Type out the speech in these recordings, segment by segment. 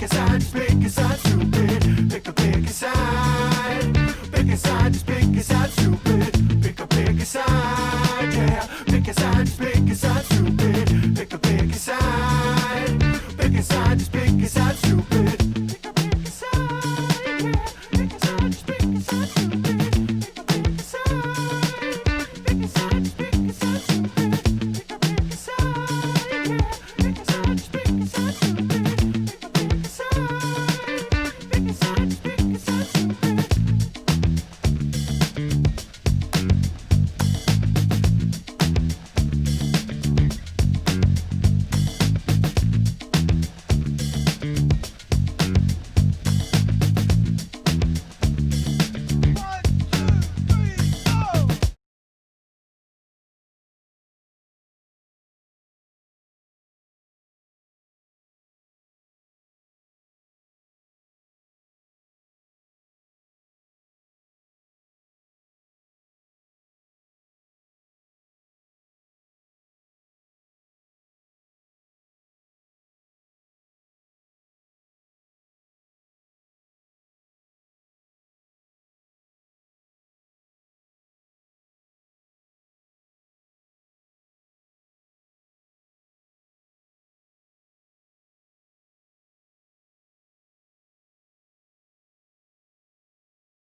Pick a side, just pick a side, stupid. Pick a side. Pick a side, just pick a side, stupid. Pick a side, yeah. Pick a side, just pick a side, stupid. Pick a side. Pick a side, just pick a side, stupid. Pick a side, yeah. Pick a side, just pick a side, stupid. Pick a side. Pick a side, just pick a side, stupid. Pick a side, yeah. Pick a side, just pick a side, stupid. Pick a side. Pick a side, just pick a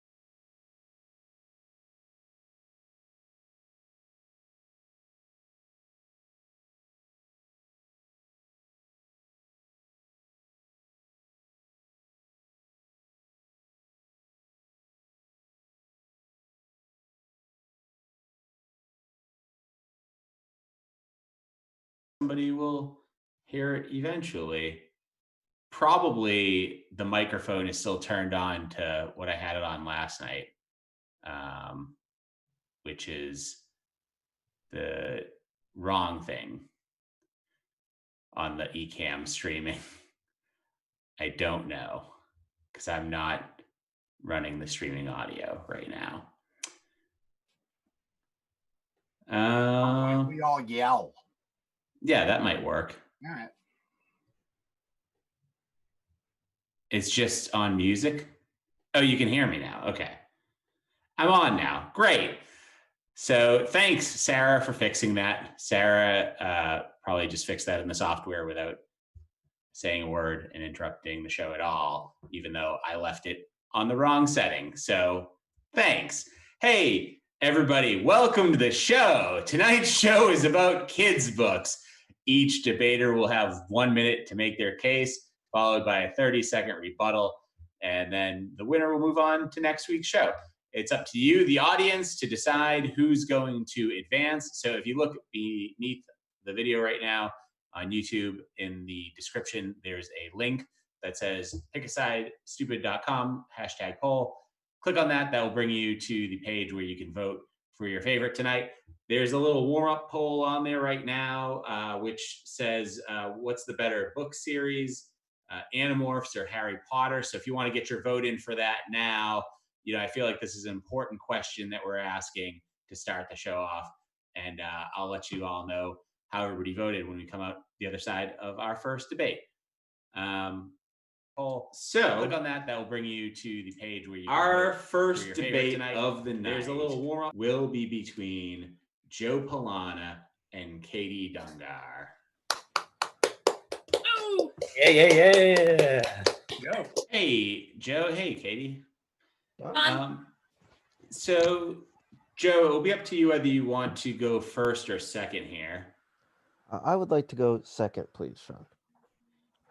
side, stupid. Somebody will hear it eventually. Probably the microphone is still turned on to what I had it on last night, which is the wrong thing on the Ecamm streaming. I don't know because I'm not running the streaming audio right now. We all yell. Yeah, that might work. All right. It's just on music. Oh, you can hear me now. Okay. I'm on now. Great. So thanks, Sarah, for fixing that. Sarah probably just fixed that in the software without saying a word and interrupting the show at all, even though I left it on the wrong setting. So thanks. Hey, everybody, welcome to the show. Tonight's show is about kids' books. Each debater will have 1 minute to make their case, followed by a 30-second rebuttal, and then the winner will move on to next week's show. It's up to you, the audience, to decide who's going to advance. So if you look beneath the video right now on YouTube, in the description, there's a link that says pickasidestupid.com, #poll. Click on that. That will bring you to the page where you can vote for your favorite tonight. There's a little warm-up poll on there right now, which says, what's the better book series, Animorphs or Harry Potter? So if you want to get your vote in for that now, I feel like this is an important question that we're asking to start the show off. And I'll let you all know how everybody voted when we come out the other side of our first debate. So click on that. That will bring you to the page where you can our first debate of the night. There's a little warm-up. Will be between Joe Polana and Katie Dungar. Oh, Yeah. Go. Hey, Joe. Hey, Katie. fun. So, Joe, it will be up to you whether you want to go first or second here. I would like to go second, please, Sean.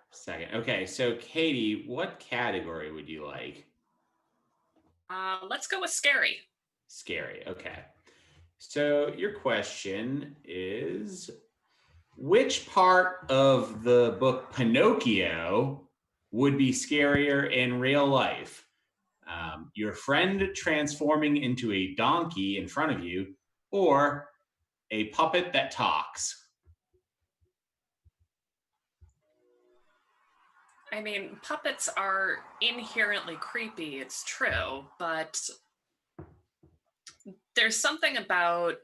Second. Okay, so Katie, what category would you like? Let's go with scary. Scary. Okay. So your question is, which part of the book Pinocchio would be scarier in real life? Your friend transforming into a donkey in front of you, or a puppet that talks? I mean, puppets are inherently creepy, it's true, but there's something about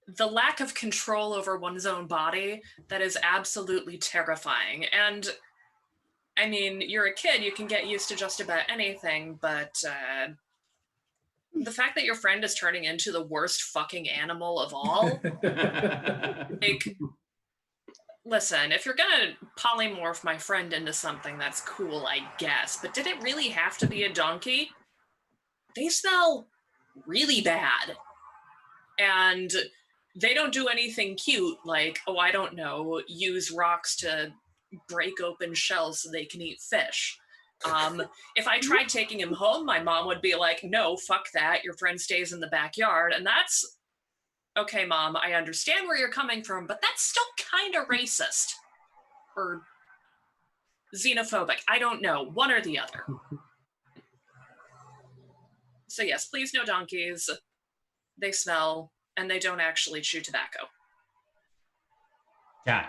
the lack of control over one's own body that is absolutely terrifying. And I mean, you're a kid, you can get used to just about anything, but the fact that your friend is turning into the worst fucking animal of all, like, listen, if you're gonna polymorph my friend into something, that's cool, I guess, but did it really have to be a donkey? They smell really bad. And they don't do anything cute, like, oh, I don't know, use rocks to break open shells so they can eat fish. If I tried taking him home, my mom would be like, no, fuck that. Your friend stays in the backyard. And that's okay, Mom, I understand where you're coming from, but that's still kind of racist or xenophobic. I don't know, one or the other. So yes, please no donkeys. They smell and they don't actually chew tobacco. Yeah.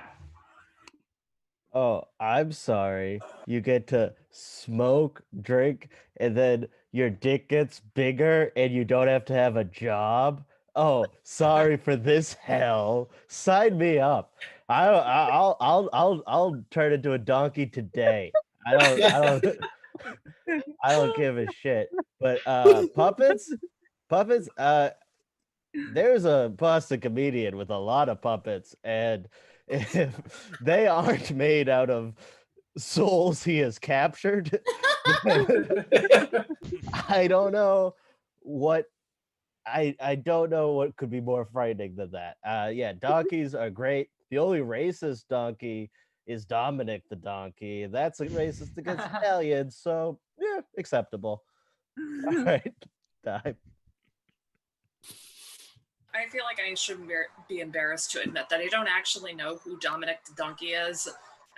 Oh, I'm sorry. You get to smoke, drink, and then your dick gets bigger and you don't have to have a job. Oh, sorry for this hell. Sign me up. I'll turn into a donkey today. I don't give a shit. But puppets, there's a Boston comedian with a lot of puppets, and if they aren't made out of souls he has captured, I don't know what I don't know what could be more frightening than that. Yeah, donkeys are great. The only racist donkey is Dominic the donkey. That's a racist against Italians, so yeah, acceptable. All right, time. I feel like I should be embarrassed to admit that I don't actually know who Dominic the Donkey is.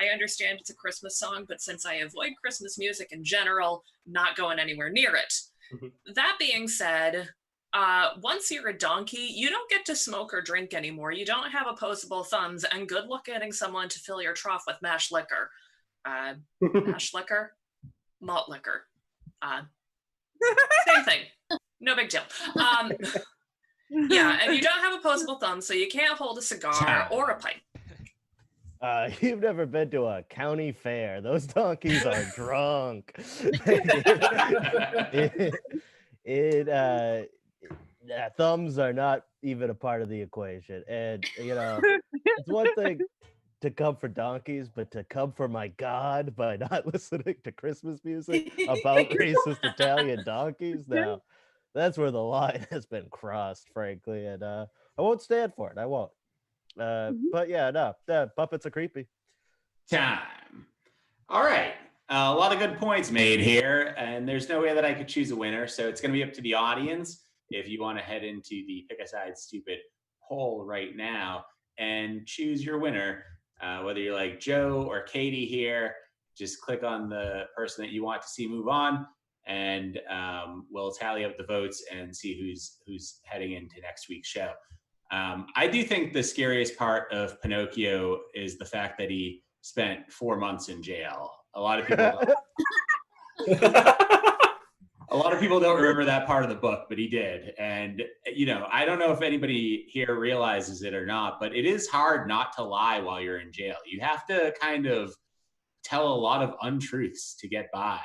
I understand it's a Christmas song, but since I avoid Christmas music in general, not going anywhere near it. That being said, once you're a donkey, you don't get to smoke or drink anymore. You don't have opposable thumbs, and good luck getting someone to fill your trough with mash liquor. Mash liquor? Malt liquor. Same thing. No big deal. Yeah, and you don't have opposable thumbs, so you can't hold a cigar or a pipe. You've never been to a county fair. Those donkeys are drunk. Thumbs are not even a part of the equation. And, it's one thing to come for donkeys, but to come for my God by not listening to Christmas music about racist Italian donkeys, now that's where the line has been crossed, frankly. And I won't stand for it. I won't. But yeah, no, puppets are creepy. Time. All right. A lot of good points made here, and there's no way that I could choose a winner. So it's going to be up to the audience if you want to head into the Pick a Side Stupid poll right now and choose your winner. Whether you're like Joe or Katie here, just click on the person that you want to see move on, and we'll tally up the votes and see who's heading into next week's show. I do think the scariest part of Pinocchio is the fact that he spent 4 months in jail. A lot of people don't remember that part of the book, but he did. And, I don't know if anybody here realizes it or not, but it is hard not to lie while you're in jail. You have to kind of tell a lot of untruths to get by.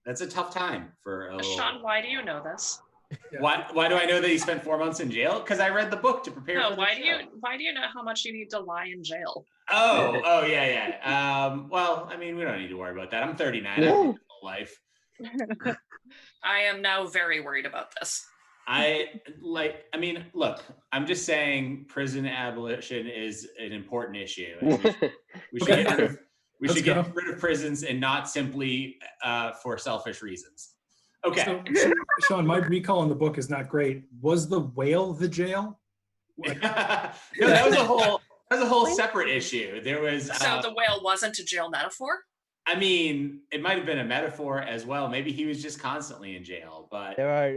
That's a tough time for a little... Sean, why do you know this? Yeah. Why do I know that he spent 4 months in jail? Because I read the book to prepare for the why show. Why do you know how much you need to lie in jail? Oh, yeah. Well, I mean, we don't need to worry about that. I'm 39. I've lived my whole life. I am now very worried about this. Look, I'm just saying prison abolition is an important issue. We should get rid of prisons, and not simply for selfish reasons. Okay. So, Sean, my recall in the book is not great. Was the whale the jail? No, that was a whole separate issue. There was so the whale wasn't a jail metaphor? I mean, it might have been a metaphor as well. Maybe he was just constantly in jail, but there are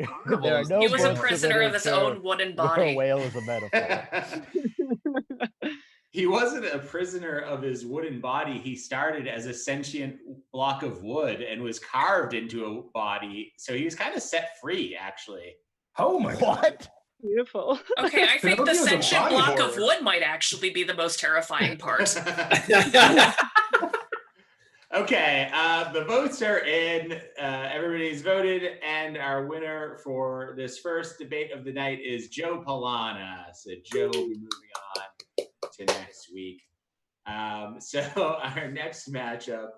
no. He was a prisoner of his own wooden body. A whale is a metaphor. he wasn't a prisoner of his wooden body. He started as a sentient block of wood and was carved into a body. So he was kind of set free, actually. Oh my God. What? Beautiful. Okay, I think the Pinocchio's a sentient body block of horror. wood might actually be the most terrifying part. Okay, the votes are in. Everybody's voted, and our winner for this first debate of the night is Joe Polana. So Joe will be moving on to next week. So our next matchup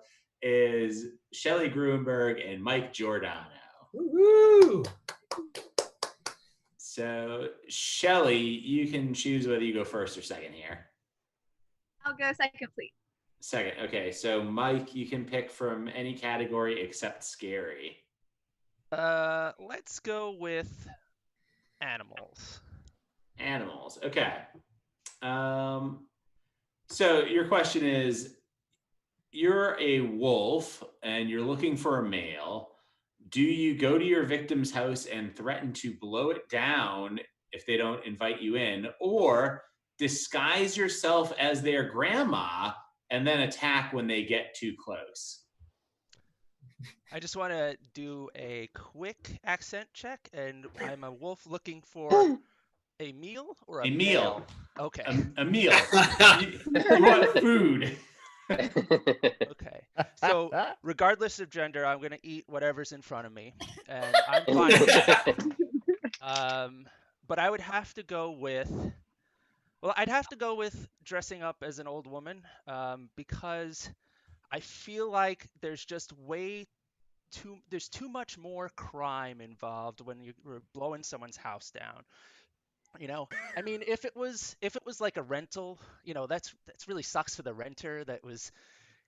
is Shelley Gruenberg and Mike Giordano. Woo! So Shelley, you can choose whether you go first or second here. I'll go second, please. Second, okay. So Mike, you can pick from any category except scary. Let's go with animals. Animals, okay. So your question is, you're a wolf and you're looking for a male. Do you go to your victim's house and threaten to blow it down if they don't invite you in, or disguise yourself as their grandma and then attack when they get too close? I just want to do a quick accent check, and I'm a wolf looking for a meal or A a meal. male? Okay. A meal. You want food. Okay. So regardless of gender, I'm gonna eat whatever's in front of me, and I'm fine with that. But I would have to go with, well, I'd have to go with dressing up as an old woman, because I feel like there's just there's too much more crime involved when you're blowing someone's house down. I mean, if it was like a rental, that's really sucks for the renter. That was,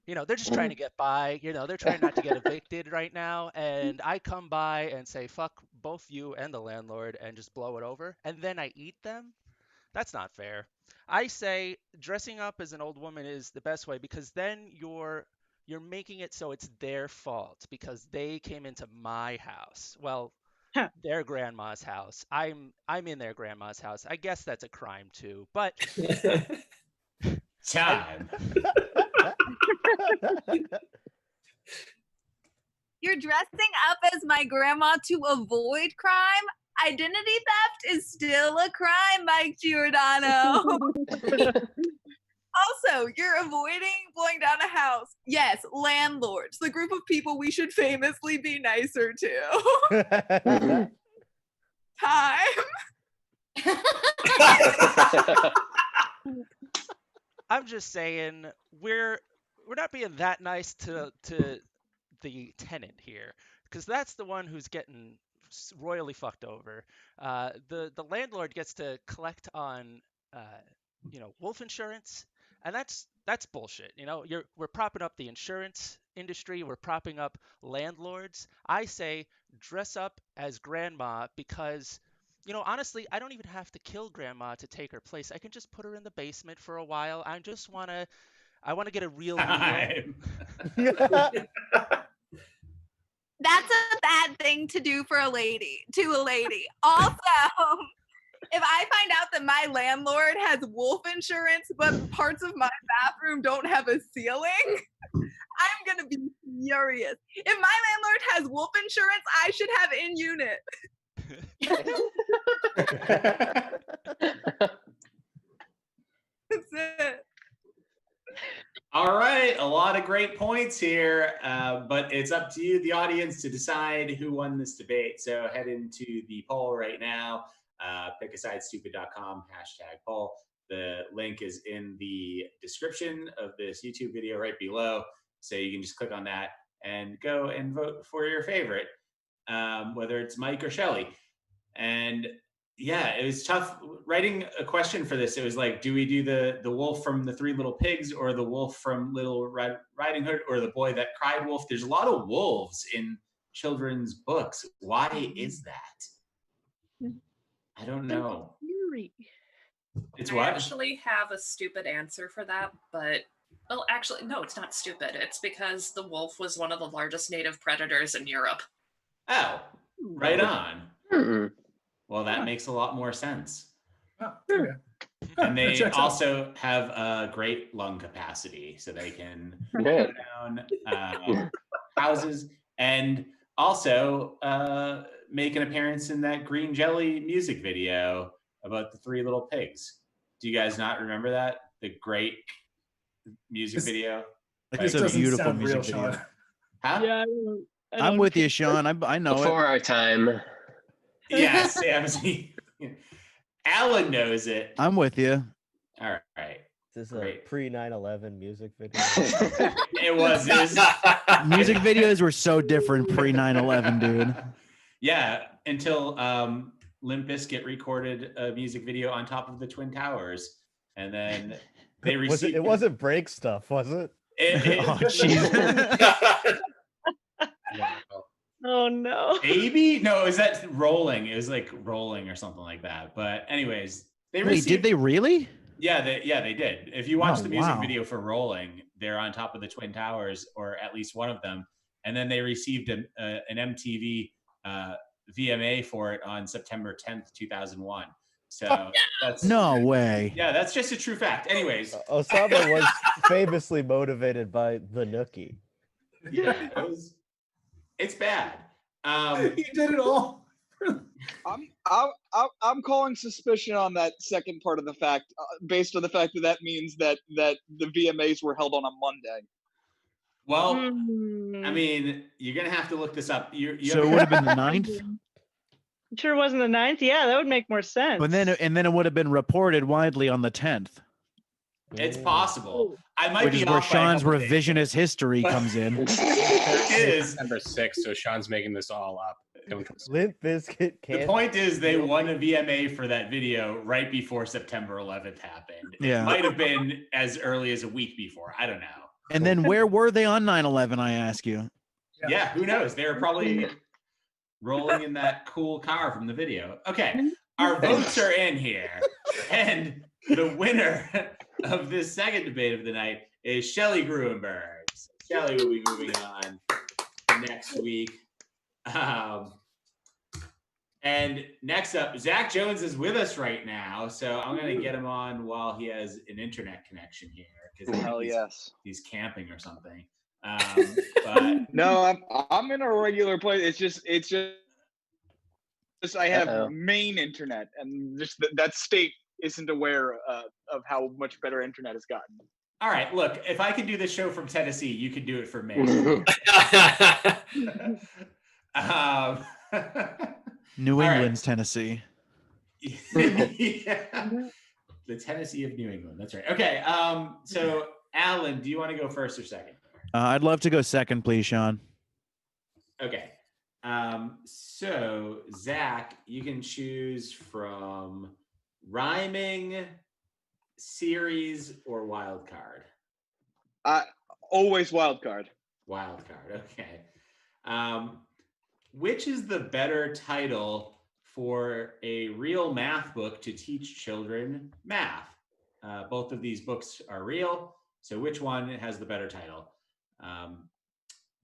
they're just trying to get by. They're trying not to get evicted right now. And I come by and say, fuck both you and the landlord, and just blow it over, and then I eat them. That's not fair. I say dressing up as an old woman is the best way, because then you're making it so it's their fault because they came into my house. Well, their grandma's house. I'm in their grandma's house. I guess that's a crime too. But Time. You're dressing up as my grandma to avoid crime? Identity theft is still a crime, Mike Giordano. Also, you're avoiding blowing down a house. Yes, landlords, the group of people we should famously be nicer to. Time. I'm just saying we're not being that nice to the tenant here, because that's the one who's getting royally fucked over. The landlord gets to collect on wolf insurance, and that's bullshit. We're propping up the insurance industry, we're propping up landlords. I say dress up as grandma, because honestly, I don't even have to kill grandma to take her place. I can just put her in the basement for a while. I want to get a real meal. Time. That's a bad thing to do for a lady, to a lady. Also, if I find out that my landlord has wolf insurance, but parts of my bathroom don't have a ceiling, I'm gonna be furious. If my landlord has wolf insurance, I should have in unit. That's it. All right, a lot of great points here, but it's up to you, the audience, to decide who won this debate. So head into the poll right now, pickasidestupid.com, #poll. The link is in the description of this YouTube video right below. So you can just click on that and go and vote for your favorite, whether it's Mike or Shelley. And yeah, it was tough writing a question for this. It was like, do we do the wolf from the Three Little Pigs, or the wolf from Little Red Riding Hood, or the boy that cried wolf? There's a lot of wolves in children's books. Why is that? I don't know. It's I what? actually have a stupid answer for that, but well, actually, no, it's not stupid. It's because the wolf was one of the largest native predators in Europe. Oh, right on. Hmm. Well, that makes a lot more sense. Oh, okay. And they Checks out. also have a great lung capacity, so they can Right. tear down houses and also make an appearance in that Green Jelly music video about the three little pigs. Do you guys not remember that? The great music This- video? Like, This it's a doesn't beautiful sound music real, video. Sean. Huh? Yeah, I'm with you, Sean. I know it. Before our time. Yes, Sam. Alan knows it. I'm with you. All right. Is this a Great. pre 9/11 music video? It was. Music videos were so different pre 9/11, dude. Yeah, until Limp Bizkit recorded a music video on top of the Twin Towers, and then they Was received. it wasn't break stuff, was it? Oh, jeez. Oh no. Maybe no, is that Rolling? It was like Rolling or something like that. But anyways, they Wait, received. did they really? Yeah, they did. If you watch Oh, the music wow. video for Rolling, they're on top of the Twin Towers, or at least one of them, and then they received an MTV VMA for it on September 10th, 2001. So that's No way. Yeah, that's just a true fact. Anyways, Osama was famously motivated by the Nookie. yeah, it's bad. He did it all. I'm calling suspicion on that second part of the fact, based on the fact that means that the VMAs were held on a Monday. Well, Hmm. I mean, you're gonna have to look this up. You So it would have been the 9th, Sure wasn't the 9th? Yeah, that would make more sense. but then it would have been reported widely on the 10th, it's possible. I might which be is where off by a Sean's couple days. revisionist history comes in. It is. September 6th, so Sean's making this all up. Don't trust me. Limp Bizkit The can't. point is, they won a VMA for that video right before September 11th happened. Yeah. It might have been as early as a week before. I don't know. And then where were they on 9/11? I ask you. Yeah, who knows? They were probably rolling in that cool car from the video. Okay, our votes are in here. And the winner of this second debate of the night is Shelley Gruenberg. So Shelley will be moving on to next week. And next up, Zach Jones is with us right now. So I'm going to get him on while he has an internet connection here. Because Hell yes. he's camping or something. But No, I'm in a regular place. It's just I have Uh-oh. main internet, and just that state isn't aware of how much better internet has gotten. all right, look, if I can do this show from Tennessee, you can do it for me. New All right. England's Tennessee. Yeah. The Tennessee of New England. That's right. Okay. So Alan, do you want to go first or second? I'd love to go second, please, Sean. Okay. So Zach, you can choose from rhyming, series, or wild card. Always wild card. Wild card. Okay. Which is the better title for a real math book to teach children math? Both of these books are real. So which one has the better title?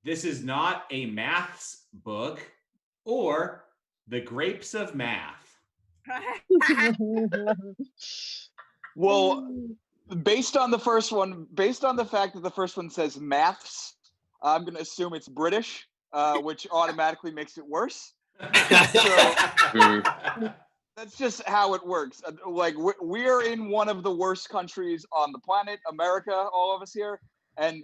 This is not a maths book, or The Grapes of Math. Well, based on the first one, based on the fact that the first one says maths, I'm going to assume it's British, which automatically makes it worse. That's just how it works. Like, we're in one of the worst countries on the planet, America, all of us here. And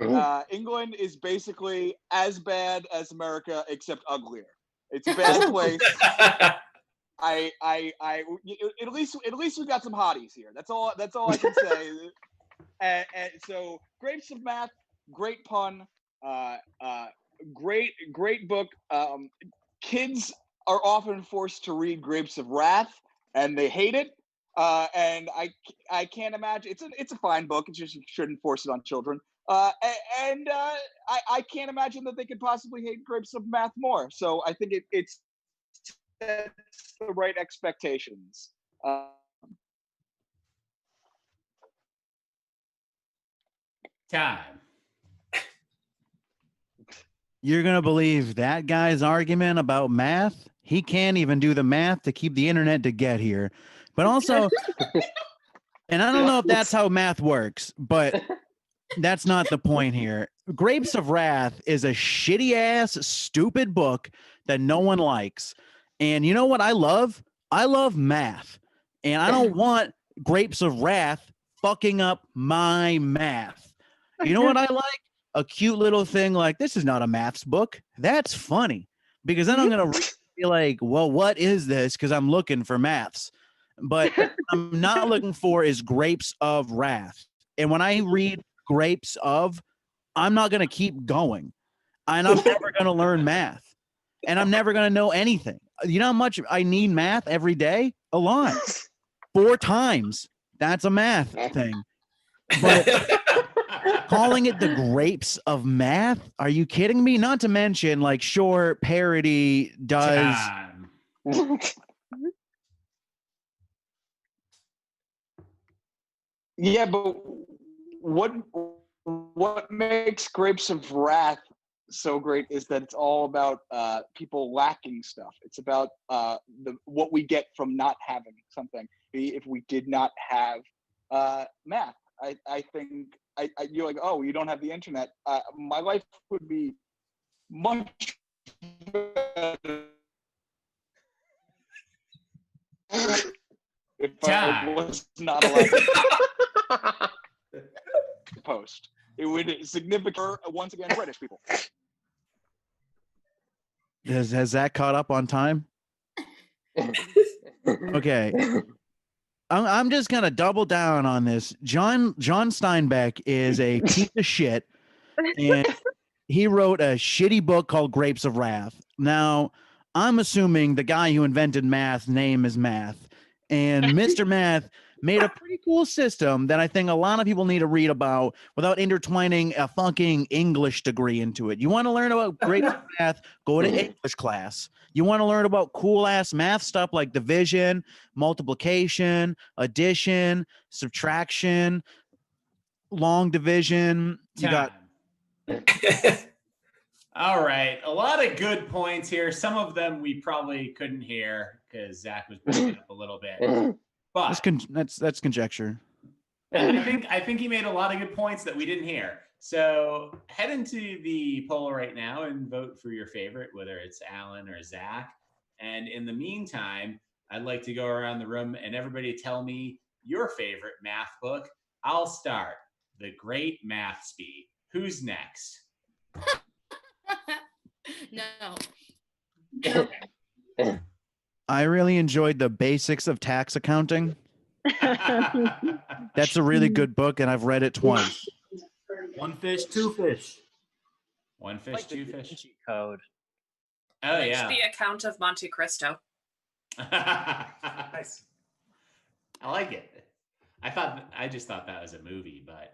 England is basically as bad as America, except uglier. It's a bad place. At least we got some hotties here. That's all I can say. And so, Grapes of Math, great pun, great book. Kids are often forced to read Grapes of Wrath, and they hate it. And I can't imagine. It's a fine book. It's just you shouldn't force it on children. I can't imagine that they could possibly hate Grapes of Math more. So I think it's the right expectations. Time. You're going to believe that guy's argument about math? He can't even do the math to keep the internet to get here. But also, And I don't know if that's how math works, but that's not the point here. Grapes of Wrath is a shitty ass, stupid book that no one likes. And you know what I love? I love math. And I don't want Grapes of Wrath fucking up my math. You know what I like? A cute little thing like, this is not a maths book. That's funny. Because then I'm going to be like, well, what is this? Because I'm looking for maths. But what I'm not looking for is Grapes of Wrath. And when I read Grapes of, I'm not going to keep going. And I'm never going to learn math. And I'm never going to know anything. You know how much I need math every day? A lot. 4 times. That's a math thing. But calling it the Grapes of Math? Are you kidding me? Not to mention, like, sure, parody does. Yeah, but what makes Grapes of Wrath so great is that it's all about people lacking stuff. It's about what we get from not having something. If we did not have math, I think you're like, oh, you don't have the internet. My life would be much better if I was not allowed to post. It would significantly, once again, British people. Has that caught up on time? Okay. I'm just going to double down on this. John Steinbeck is a piece of shit, and he wrote a shitty book called Grapes of Wrath. Now, I'm assuming the guy who invented math name is Math, and Mr. Math made a pretty cool system that I think a lot of people need to read about without intertwining a fucking English degree into it. You want to learn about Grapes of Math, go to English class. You want to learn about cool ass math stuff like division, multiplication, addition, subtraction, long division. You got All right, a lot of good points here. Some of them we probably couldn't hear because Zach was breaking up a little bit. But that's conjecture. I think he made a lot of good points that we didn't hear. So head into the poll right now and vote for your favorite, whether it's Alan or Zach. And in the meantime, I'd like to go around the room and everybody tell me your favorite math book. I'll start. The Great Mathsby. Who's next? No. I really enjoyed The Basics of Tax Accounting. That's a really good book, and I've read it twice. One Fish, Two Fish. One Fish, Like the Two Da Fish. Vinci Code. Oh, It's yeah. the account of Monte Cristo. Nice. I like it. I just thought that was a movie, but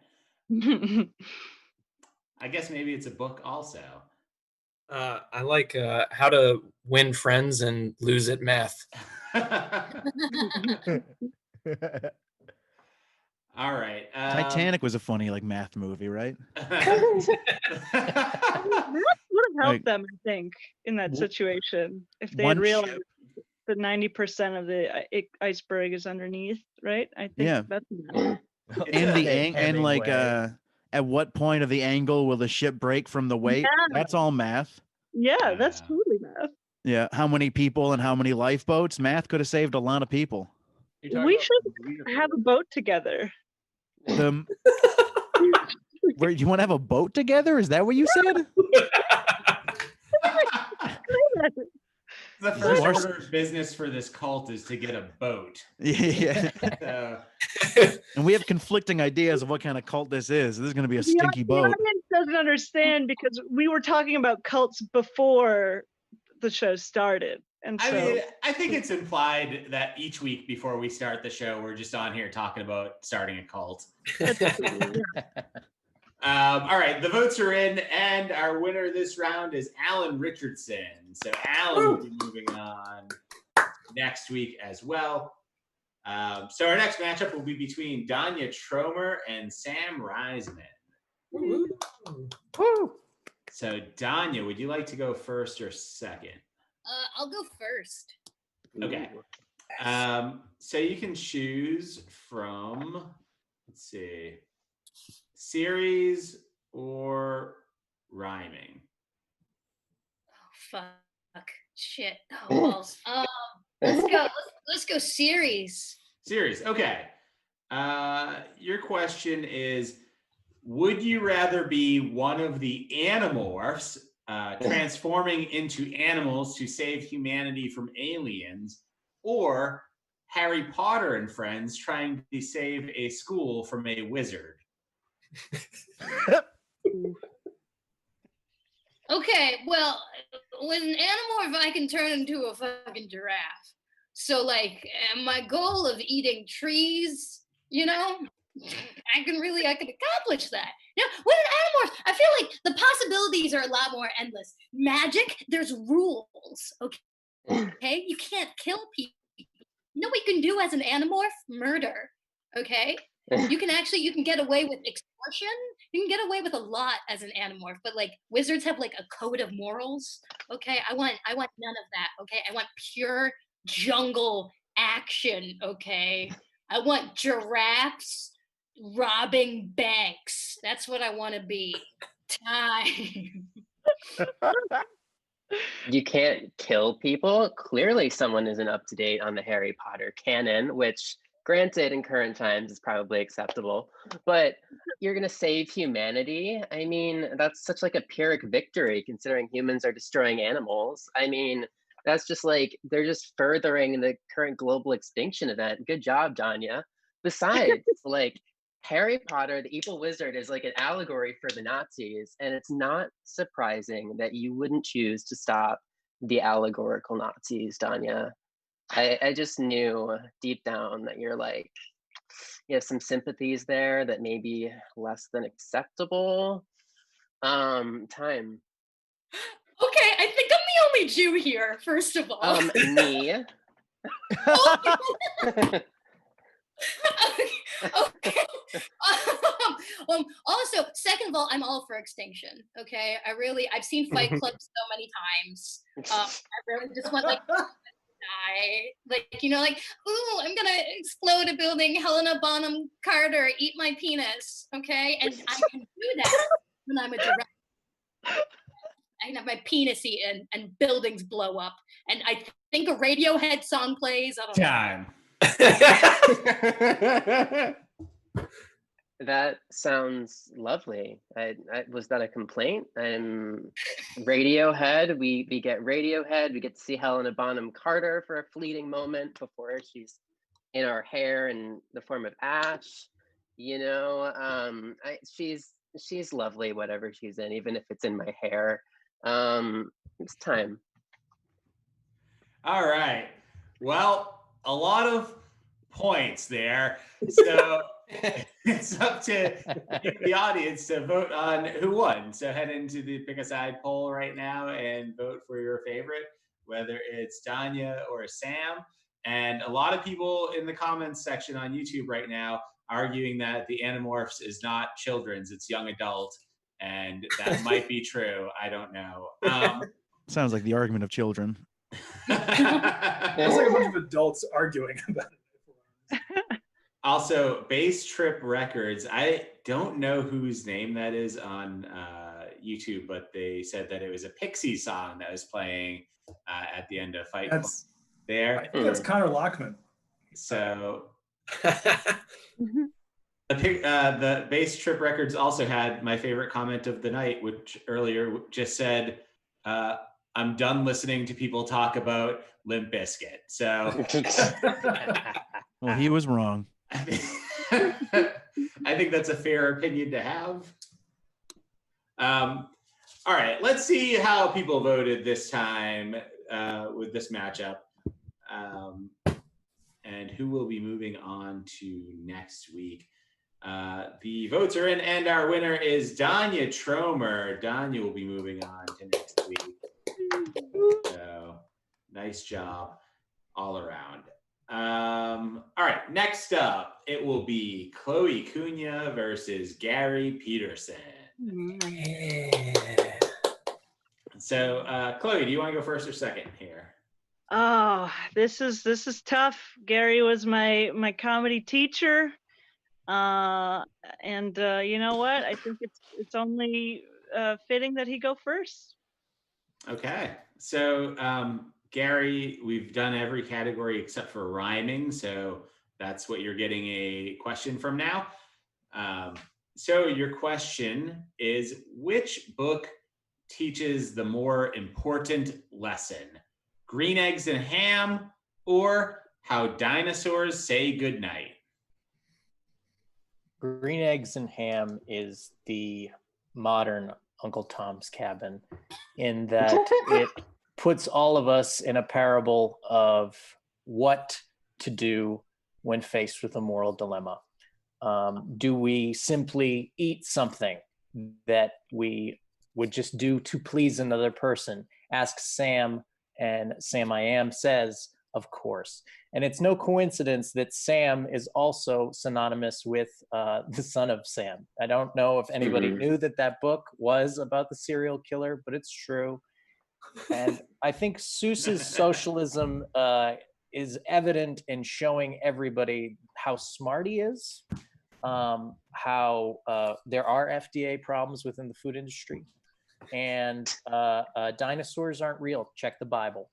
I guess maybe it's a book also. I like How to Win Friends and Lose at Math. All right. Titanic was a funny math movie, right? That would have helped Like- them, I think, in that situation if they had One realized ship- that 90% of the iceberg is underneath, right? I think Yeah. that's And at what point of the angle will the ship break from the weight? Yeah. That's all math. yeah, that's totally math. Yeah, how many people and how many lifeboats? Math could have saved a lot of people. We should have a boat together. The where you want to have a boat together? Is that what you said? The first order of business for this cult is to get a boat. Yeah. So, And we have conflicting ideas of what kind of cult this is. This is going to be a stinky The boat. audience doesn't understand because we were talking about cults before the show started. And so I mean, I think it's implied that each week before we start the show, we're just on here talking about starting a cult. All right, the votes are in, and our winner this round is Alan Richardson. So Alan will be moving on next week as well. So our next matchup will be between Danya Tromer and Sam Reisman. So Danya, would you like to go first or second? I'll go first. Okay. So you can choose from, let's see, series or rhyming. Fuck. Shit. Oh, balls. Let's go series. Series. Okay. Your question is, would you rather be one of the Animorphs transforming into animals to save humanity from aliens, or Harry Potter and friends trying to save a school from a wizard? Okay, well, with an animorph, I can turn into a fucking giraffe. So, like, my goal of eating trees, you know, I can accomplish that. Now, with an animorph, I feel like the possibilities are a lot more endless. Magic, there's rules, okay? You can't kill people. You know what you can do as an animorph? Murder, okay? You can get away with extortion. You can get away with a lot as an animorph, but like wizards have like a code of morals. Okay, I want none of that. Okay, I want pure jungle action. Okay, I want giraffes robbing banks. That's what I want to be. Time. You can't kill people. Clearly, someone isn't up to date on the Harry Potter canon, which, granted, in current times is probably acceptable. But you're gonna save humanity. I mean, that's such like a Pyrrhic victory, considering humans are destroying animals. I mean, that's just like they're just furthering the current global extinction event. Good job, Danya. Besides, like, Harry Potter, the evil wizard, is like an allegory for the Nazis, and it's not surprising that you wouldn't choose to stop the allegorical Nazis, Danya. I just knew deep down that you're like, you have some sympathies there that may be less than acceptable. Time. Okay, I think I'm the only Jew here, first of all. Me. Okay. Also, second of all, I'm all for extinction. Okay, I've seen Fight Club so many times. I really just want like die, like, you know, like, ooh, I'm gonna explode a building. Helena Bonham Carter, eat my penis. Okay, and I can do that when I'm a director. I can have my penis eaten and buildings blow up, and I think a Radiohead song plays. I don't know. Time. That sounds lovely. Was that a complaint? Radiohead. We get Radiohead. We get to see Helena Bonham Carter for a fleeting moment before she's in our hair in the form of ash. You know, she's lovely, whatever she's in, even if it's in my hair. It's time. All right. Well, a lot of points there. So it's up to the audience to vote on who won. So head into the Pick a Side poll right now and vote for your favorite, whether it's Danya or Sam. And a lot of people in the comments section on YouTube right now arguing that the Animorphs is not children's, it's young adult. And that might be true. I don't know. Sounds like the argument of children. It's like a bunch of adults arguing about it. Also, Bass Trip Records. I don't know whose name that is on YouTube, but they said that it was a Pixie song that was playing at the end of Fight Club. There. I think that's Connor Lockman. So the Bass Trip Records also had my favorite comment of the night, which earlier just said, I'm done listening to people talk about Limp Bizkit. So well, he was wrong. I think that's a fair opinion to have. All right, let's see how people voted this time with this matchup. And who will be moving on to next week. The votes are in, and our winner is Danya Tromer. Danya will be moving on to next week. So nice job all around. All right, next up, it will be Chloe Cunha versus Gary Peterson. So, Chloe, do you want to go first or second here? Oh, this is tough. Gary was my comedy teacher. And you know what? I think it's only fitting that he go first. Okay. So, Gary, we've done every category except for rhyming. So that's what you're getting a question from now. So your question is, which book teaches the more important lesson? Green Eggs and Ham or How Dinosaurs Say Goodnight? Green Eggs and Ham is the modern Uncle Tom's Cabin, in that it puts all of us in a parable of what to do when faced with a moral dilemma. Do we simply eat something that we would just do to please another person? Ask Sam, and Sam I Am says, of course. And it's no coincidence that Sam is also synonymous with the son of Sam. I don't know if anybody knew that book was about the serial killer, but it's true. And I think Seuss's socialism is evident in showing everybody how smart he is, how there are FDA problems within the food industry, and dinosaurs aren't real. Check the Bible.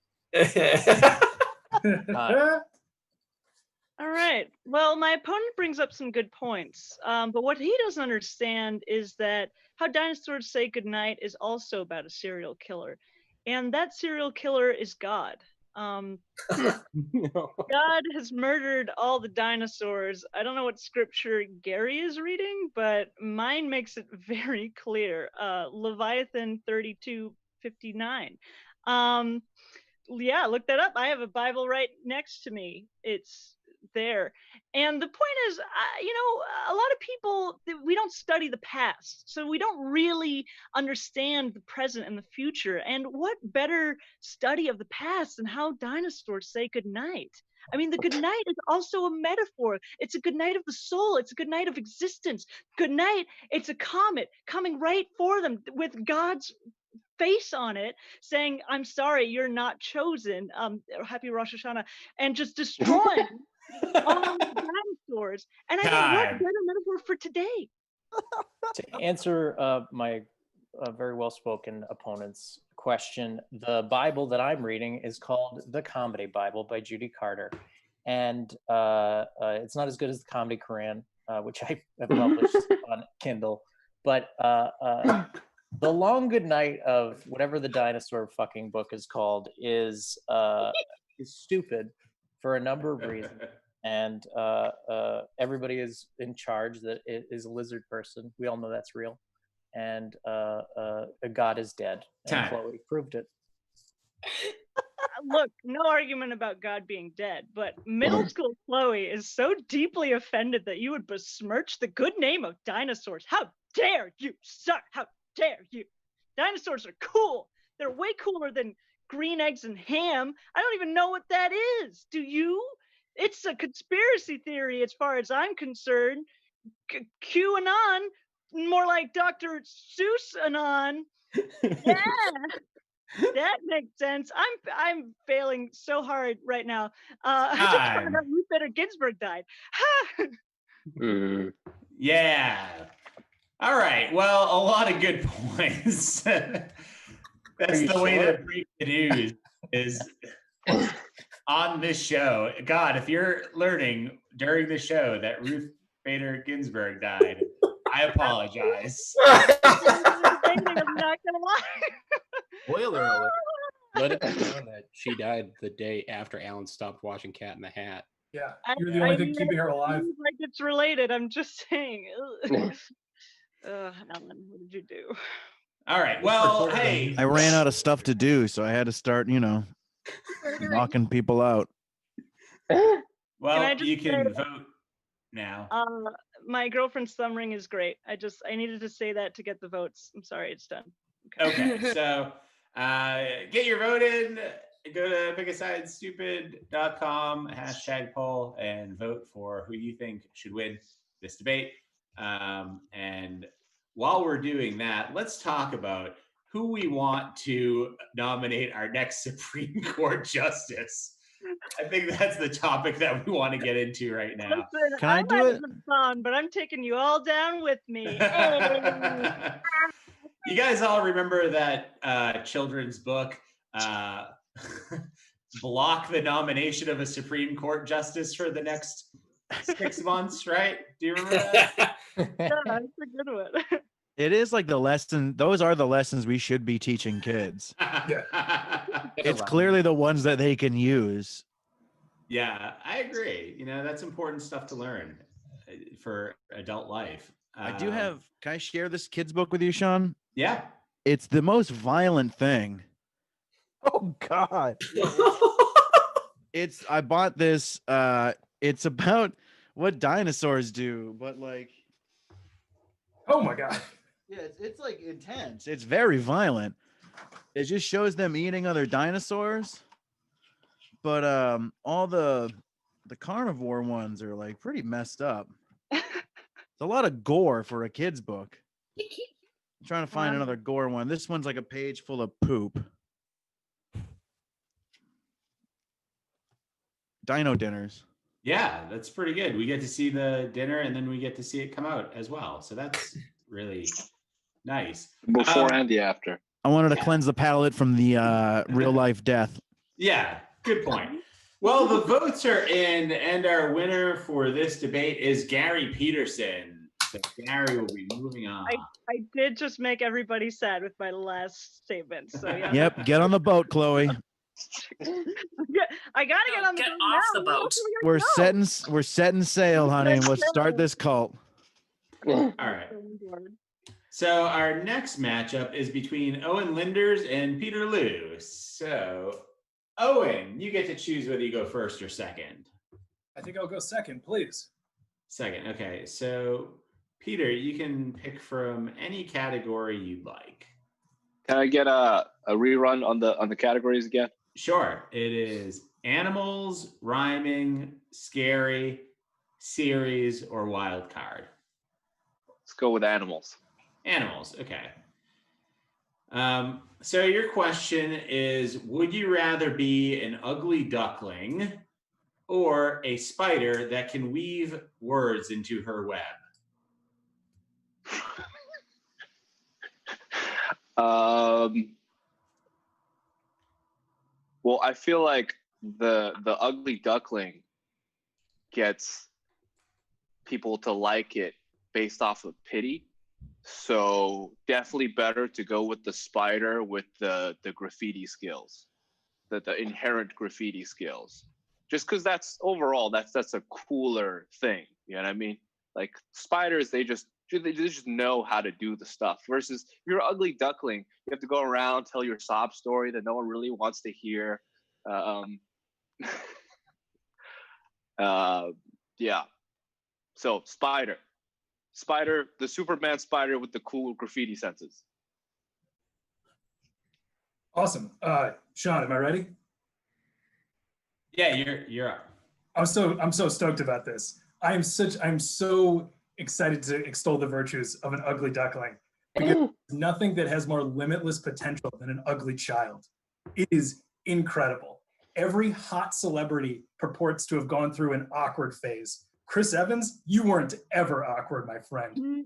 All right. Well, my opponent brings up some good points, but what he doesn't understand is that How Dinosaurs Say Goodnight is also about a serial killer, and that serial killer is God. God has murdered all the dinosaurs. I don't know what scripture Gary is reading, but mine makes it very clear. Leviathan 32:59. Yeah, look that up. I have a Bible right next to me. It's there. And the point is, a lot of people, we don't study the past. So we don't really understand the present and the future. And what better study of the past than How Dinosaurs Say Goodnight? I mean, the good night is also a metaphor. It's a good night of the soul. It's a good night of existence. Good night, it's a comet coming right for them with God's face on it saying, I'm sorry, you're not chosen. Happy Rosh Hashanah. And just destroying all the dinosaurs. And I think what better metaphor for today? To answer my very well-spoken opponent's question, the Bible that I'm reading is called The Comedy Bible by Judy Carter. And it's not as good as the Comedy Quran, which I have published on Kindle. But The Long Good Night of whatever the dinosaur fucking book is called is stupid for a number of reasons. And everybody is in charge that it is a lizard person. We all know that's real. And God is dead. And Chloe proved it. Look, no argument about God being dead, but middle school Chloe is so deeply offended that you would besmirch the good name of dinosaurs. How dare you, sir? How dare you? Dinosaurs are cool. They're way cooler than Green Eggs and Ham. I don't even know what that is. Do you? It's a conspiracy theory as far as I'm concerned. QAnon, more like Dr. Seuss-anon. Yeah. That makes sense. I'm failing so hard right now. I just found out Ruth Bader Ginsburg died. Yeah. All right. Well, a lot of good points. That's the way to break the news is on this show. God, if you're learning during the show that Ruth Bader Ginsburg died, I apologize. I'm not gonna lie. Spoiler alert. Let it be known that she died the day after Alan stopped watching Cat in the Hat. Yeah, you're the only thing keeping her alive. Like it's related. I'm just saying. Alan, what did you do? All right. Well, hey. I ran out of stuff to do, so I had to start, knocking people out. Well, you can vote now. My girlfriend's thumb ring is great. I needed to say that to get the votes. I'm sorry, it's done. Okay, so get your vote in. Go to PickAsideStupid.com, #poll, and vote for who you think should win this debate. And while we're doing that, let's talk about who we want to nominate our next Supreme Court justice. I think that's the topic that we want to get into right now. Listen, Can I do might it? have been fun, but I'm taking you all down with me. You guys all remember that children's book, block the nomination of a Supreme Court justice for the next 6 months, right? Do you remember that? Yeah, that's a good one. It is like the lesson. Those are the lessons we should be teaching kids. It's clearly the ones that they can use. Yeah, I agree. You know, that's important stuff to learn for adult life. I do have. Can I share this kid's book with you, Sean? Yeah. It's the most violent thing. Oh God. I bought this. It's about what dinosaurs do, but like. Oh my God. Yeah, it's like intense. It's very violent. It just shows them eating other dinosaurs. But all the carnivore ones are like pretty messed up. It's a lot of gore for a kid's book. I'm trying to find another gore one. This one's like a page full of poop. Dino dinners. Yeah, that's pretty good. We get to see the dinner and then we get to see it come out as well. So that's really nice. Before and the after. I wanted to cleanse the palate from the real life death. Yeah, good point. Well, the votes are in, and our winner for this debate is Gary Peterson. So Gary will be moving on. I did just make everybody sad with my last statement. So yeah. Yep, get on the boat, Chloe. I gotta get on the Get boat off now. the boat. We're setting sail, honey. Let's start this cult. All right. So our next matchup is between Owen Linders and Peter Liu. So Owen, you get to choose whether you go first or second. I think I'll go second, please. Second, okay. So Peter, you can pick from any category you'd like. Can I get a rerun on the categories again? Sure. It is animals, rhyming, scary, series, or wild card. Let's go with animals. Animals, okay. So your question is, would you rather be an ugly duckling or a spider that can weave words into her web? Well, I feel like the ugly duckling gets people to like it based off of pity. So definitely better to go with the spider with the graffiti skills, the inherent graffiti skills. Just because that's a cooler thing. You know what I mean? Like spiders, they just know how to do the stuff. Versus if you're an ugly duckling, you have to go around, tell your sob story that no one really wants to hear. Yeah. So spider, the Superman spider with the cool graffiti senses. Awesome. Sean, am I ready? Yeah, you're up. I'm so stoked about this. I'm so excited to extol the virtues of an ugly duckling. Because there's nothing that has more limitless potential than an ugly child. It is incredible. Every hot celebrity purports to have gone through an awkward phase. Chris Evans, you weren't ever awkward, my friend.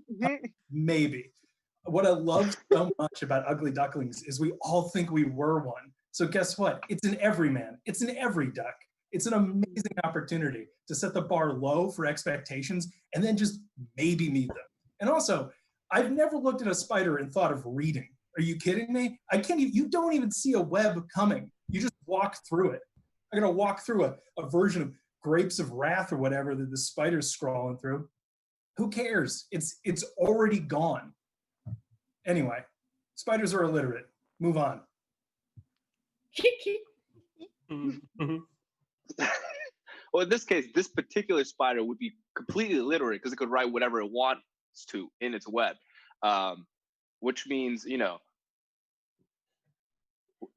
Maybe. What I love so much about ugly ducklings is we all think we were one. So guess what? It's in every man. It's in every duck. It's an amazing opportunity to set the bar low for expectations and then just maybe meet them. And also, I've never looked at a spider and thought of reading. Are you kidding me? You don't even see a web coming. You just walk through it. I'm gonna walk through a version of Grapes of Wrath or whatever that the spider's scrolling through. Who cares? It's already gone. Anyway, spiders are illiterate. Move on. Well, in this case, this particular spider would be completely illiterate because it could write whatever it wants to in its web, which means, you know,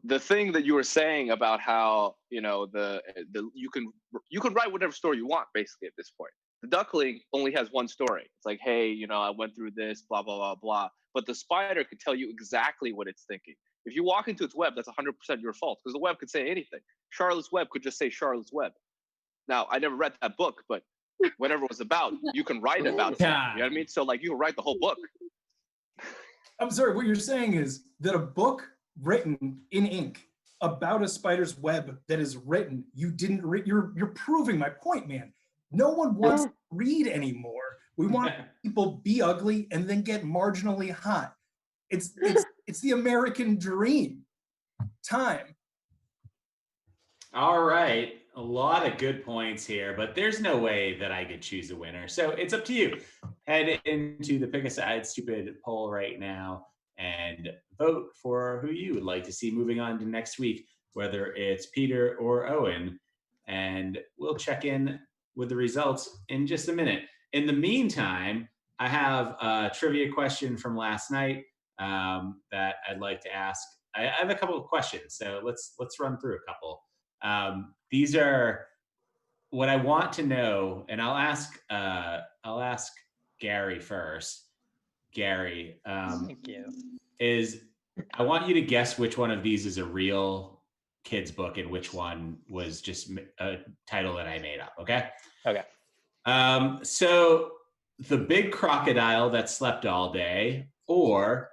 the thing that you were saying about how, you know, you can write whatever story you want basically at this point. The duckling only has one story. It's like, hey, you know, I went through this, blah, blah, blah, blah. But the spider could tell you exactly what it's thinking. If you walk into its web, that's 100% your fault because the web could say anything. Charlotte's Web could just say Charlotte's Web. Now, I never read that book, but whatever it was about, you can write about it. You know what I mean? So, like, you can write the whole book. I'm sorry, what you're saying is that a book written in ink about a spider's web that is written, you didn't read, you're proving my point, man. No one wants to read anymore. We want people be ugly and then get marginally hot. It's the American dream. Time. All right. A lot of good points here, but there's no way that I could choose a winner. So it's up to you. Head into the Pick a Side Stupid poll right now and vote for who you would like to see moving on to next week, whether it's Peter or Owen. And we'll check in with the results in just a minute. In the meantime, I have a trivia question from last night that I'd like to ask. I have a couple of questions, so let's run through a couple. These are what I want to know, and I'll ask Gary first. Gary, Thank you. I want you to guess which one of these is a real kid's book and which one was just a title that I made up. Okay. Okay. So The Big Crocodile That Slept All Day, or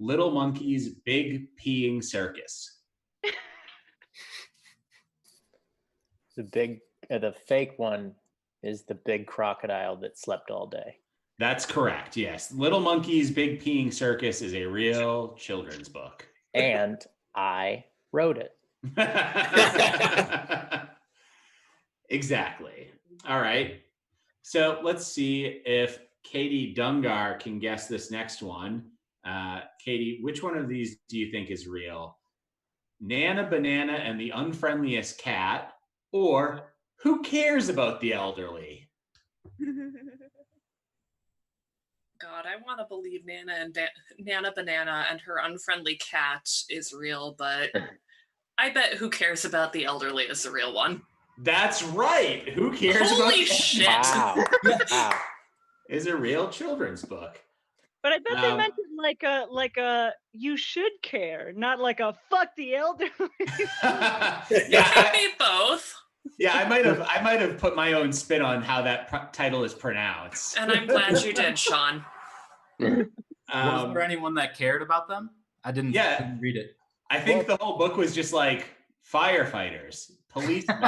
Little Monkey's Big Peeing Circus. The fake one is The Big Crocodile That Slept All Day. That's correct. Yes. Little Monkey's Big Peeing Circus is a real children's book. And I wrote it. Exactly. All right. So let's see if Katie Dungar can guess this next one. Katie, which one of these do you think is real? Nana Banana and the Unfriendliest Cat, or Who Cares About the Elderly? God, I want to believe Nana Banana and her unfriendly cat is real, but I bet Who Cares About the Elderly is the real one. That's right. Who Cares About Holy the shit. Elderly? Wow. Is a real children's book. But I bet they meant it like a you should care, not like a fuck the elderly. Yeah, Be both. Yeah, I might have put my own spin on how that title is pronounced. And I'm glad you did, Sean. Was there anyone that cared about them? I didn't read it. I think the whole book was just like firefighters, policemen,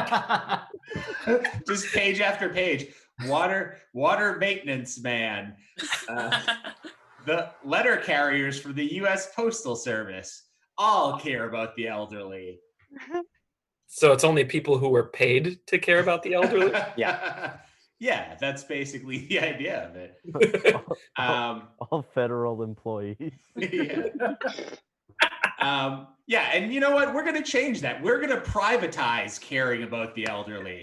just page after page. Water maintenance man, the letter carriers for the U.S. Postal Service all care about the elderly. So it's only people who were paid to care about the elderly? Yeah. Yeah, that's basically the idea of it. All federal employees. Yeah, and you know what? We're going to change that. We're going to privatize caring about the elderly.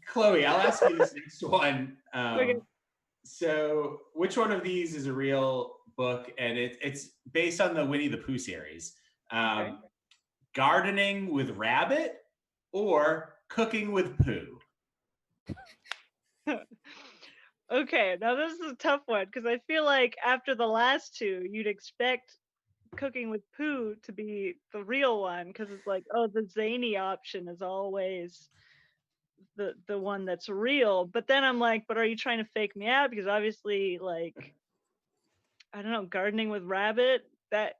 Chloe, I'll ask you this next one. So which one of these is a real book? And it's based on the Winnie the Pooh series. Gardening with Rabbit or Cooking with Pooh? Okay, now this is a tough one because I feel like after the last two, you'd expect Cooking with Pooh to be the real one because it's like, oh, the zany option is always the one that's real. But then I'm like, but are you trying to fake me out? Because obviously, like, I don't know, Gardening with Rabbit, that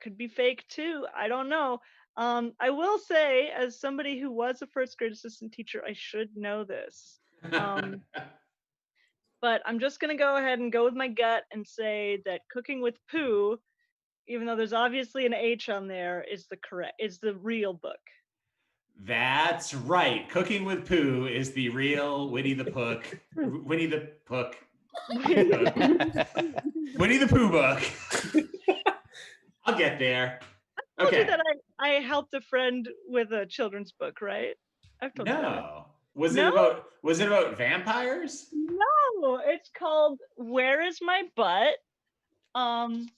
could be fake too. I don't know. I will say, as somebody who was a first grade assistant teacher, I should know this. But I'm just going to go ahead and go with my gut and say that Cooking with Pooh, even though there's obviously an H on there, is the real book. That's right. Cooking with Pooh is the real Winnie the Pooh. Winnie the Pooh. Winnie the Pooh book. I'll get there. I told you Okay. that I helped a friend with a children's book, right? I've told you that. No. Was No? it about vampires? No, it's called Where Is My Butt? And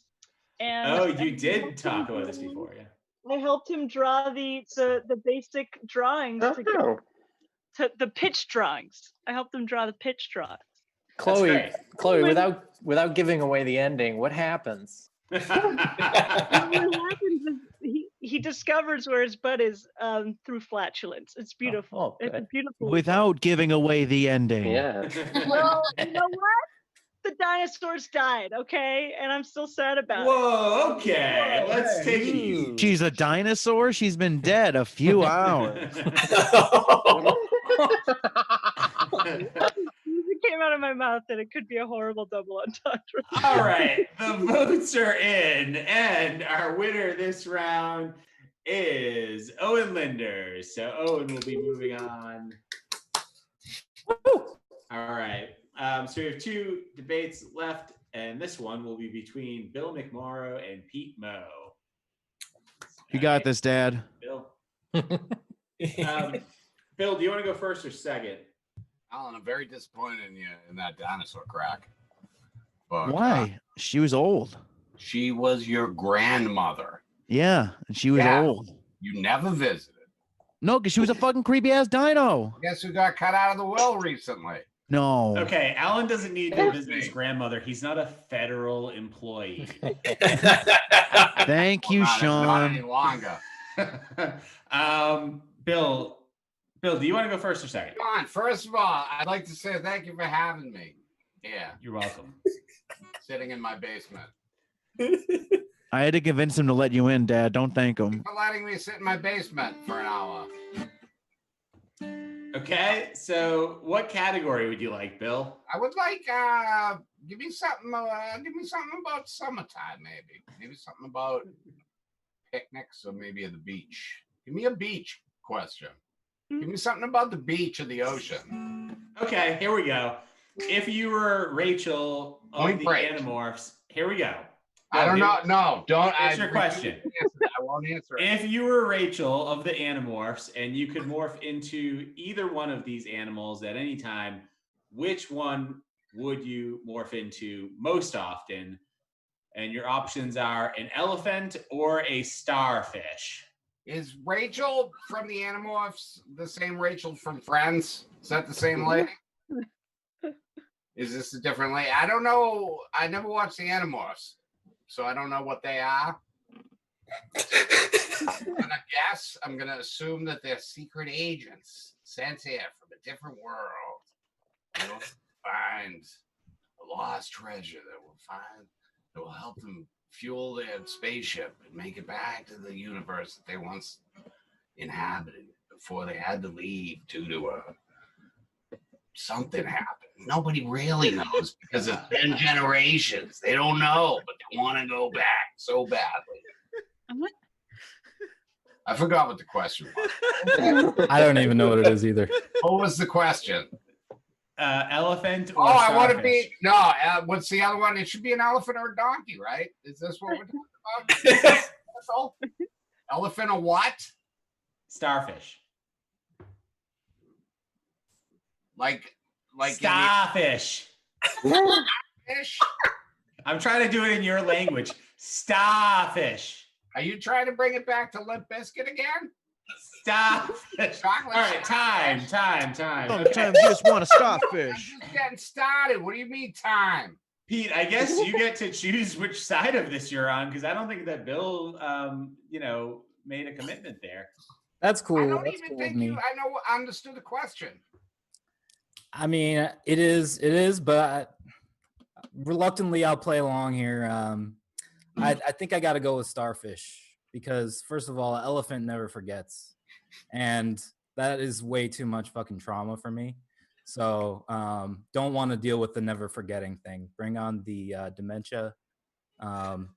Oh, you did talk about this before, yeah. I helped him draw the basic drawings to the pitch drawings. I helped him draw the pitch drawings. Chloe, without giving away the ending, what happens? What happens is he discovers where his butt is through flatulence. It's beautiful. It's a beautiful. Without giving away the ending. Yeah. Well, you know what? The dinosaurs died, okay? And I'm still sad about it. Whoa, okay. Let's take it easy. She's a dinosaur? She's been dead a few hours. It came out of my mouth that it could be a horrible double entendre. All right, the votes are in, and our winner this round is Owen Linders. So Owen will be moving on. All right, so we have 2 debates left, and this one will be between Bill McMorrow and Pete Moe. You got this, Dad. Bill. Bill, do you want to go first or second? Alan, I'm very disappointed in you in that dinosaur crack. But, Why? She was old. She was your grandmother. Yeah, and she was old. You never visited. No, because she was a fucking creepy ass dino. Guess who got cut out of the will recently? No. Okay, Alan doesn't need to visit his grandmother. He's not a federal employee. Thank you, Not any Sean. longer. Bill, do you want to go first or second? John, first of all, I'd like to say thank you for having me. Yeah. You're welcome. Sitting in my basement. I had to convince him to let you in, Dad. Don't thank him. For letting me sit in my basement for an hour. Okay, so what category would you like, Bill? I would like give me something about summertime, maybe. Maybe something about picnics or maybe at the beach. Give me a beach question. Give me something about the beach or the ocean. Okay, here we go. If you were Rachel of Point the break. Animorphs, here we go. I don't know. No, don't. That's your question. I won't answer it. If you were Rachel of the Animorphs and you could morph into either one of these animals at any time, which one would you morph into most often? And your options are an elephant or a starfish. Is Rachel from the Animorphs the same Rachel from Friends? Is that the same lady? Is this a different lady? I don't know. I never watched the Animorphs, so I don't know what they are. I'm gonna guess. I'm gonna assume that they're secret agents sent here from a different world. They will find a lost treasure that will help them fuel their spaceship and make it back to the universe that they once inhabited before they had to leave due to something happened. Nobody really knows because it's been generations. They don't know, but they want to go back so badly. I forgot what the question was. I don't even know what it is either. What was the question? Elephant or I want to starfish? be no. What's the other one? It should be an elephant or a donkey, right? Is this what we're talking about? That's all. Elephant or what? Starfish. Like starfish. Fish. I'm trying to do it in your language. Starfish. Are you trying to bring it back to Limp Bizkit again? Starfish. Chocolate All right, time. Sometimes you just want a starfish. I'm just getting started. What do you mean time? Pete, I guess you get to choose which side of this you're on because I don't think that Bill, made a commitment there. That's cool. I don't That's even cool with think me. I understood the question. I mean, it is, but reluctantly, I'll play along here. I think I got to go with starfish because, first of all, elephant never forgets, and that is way too much fucking trauma for me. So, don't want to deal with the never forgetting thing. Bring on the dementia. But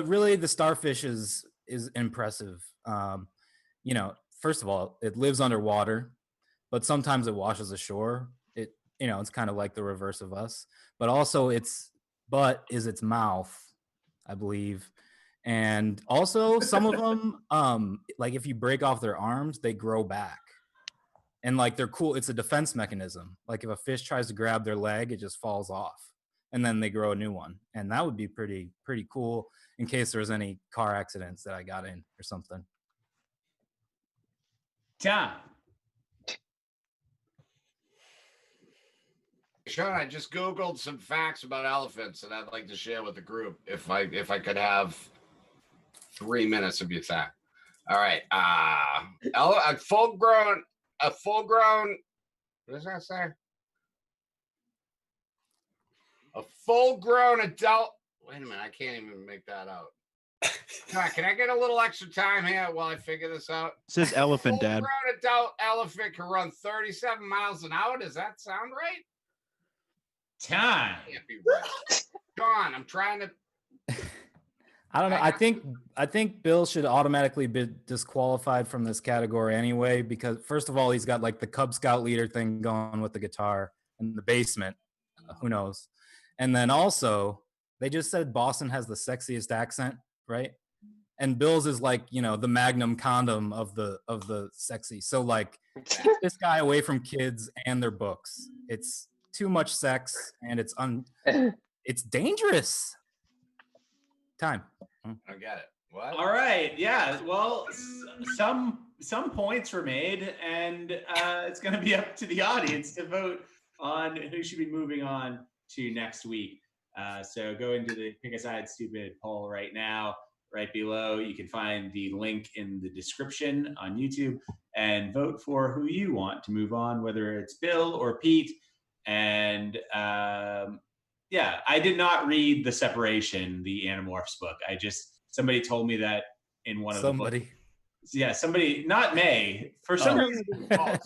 really, the starfish is impressive. First of all, it lives underwater, but sometimes it washes ashore. It's kind of like the reverse of us. But also, its butt is its mouth, I believe. And also, some of them, like if you break off their arms, they grow back. And like they're cool. It's a defense mechanism. Like if a fish tries to grab their leg, it just falls off. and then they grow a new one, and that would be pretty cool in case there's any car accidents that I got in or something. Tom. Sean, I just Googled some facts about elephants and I'd like to share with the group if I could have 3 minutes of your time. All right. A full grown, what does that say? A full grown adult. Wait a minute, I can't even make that out. Come on, can I get a little extra time here while I figure this out? It says elephant, Dad. Full-grown adult elephant can run 37 miles an hour. Does that sound right? Time. Can't be right. John, I'm trying to. I don't know. I think Bill should automatically be disqualified from this category anyway, because first of all, he's got like the Cub Scout leader thing going with the guitar in the basement. Who knows? And then also, they just said Boston has the sexiest accent, right? And Bill's is like, you know, the magnum condom of the sexy. So like, keep this guy away from kids and their books. It's too much sex and it's dangerous. Time. I got it. What? All right. Yeah. Well, some points were made, and it's going to be up to the audience to vote on who should be moving on to next week. So go into the Pick a Side Stupid poll right now. Right below, you can find the link in the description on YouTube, and vote for who you want to move on, whether it's Bill or Pete. And yeah, I did not read The Separation, the Animorphs book. Somebody told me that in one of the books. Yeah, somebody, not May. For some reason,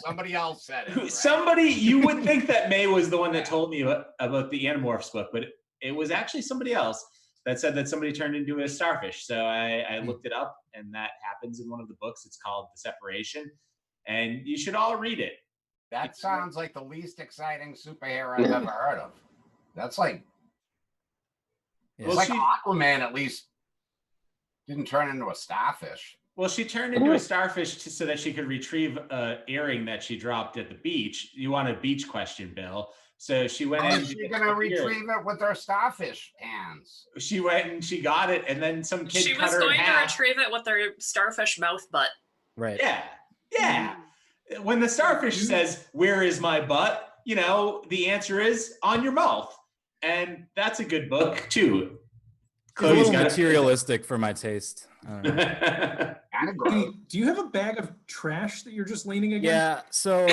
somebody else said it. Right? Somebody, you would think that May was the one that told me about the Animorphs book, but it was actually somebody else that said that somebody turned into a starfish. So I looked it up, and that happens in one of the books. It's called The Separation, and you should all read it. That sounds like the least exciting superhero I've ever heard of. That's like, it's like Aquaman at least didn't turn into a starfish. Well, she turned into a starfish so that she could retrieve an earring that she dropped at the beach. You want a beach question, Bill. So she went in. Is she going to retrieve it with her starfish hands? She went and she got it, and then some kid She cut was her in going to half. retrieve it with her starfish mouth butt. Right. Yeah. Yeah. When the starfish says, "Where is my butt?" You know, the answer is on your mouth. And that's a good book, too. It's a little materialistic for my taste. Do you have a bag of trash that you're just leaning against? Yeah, so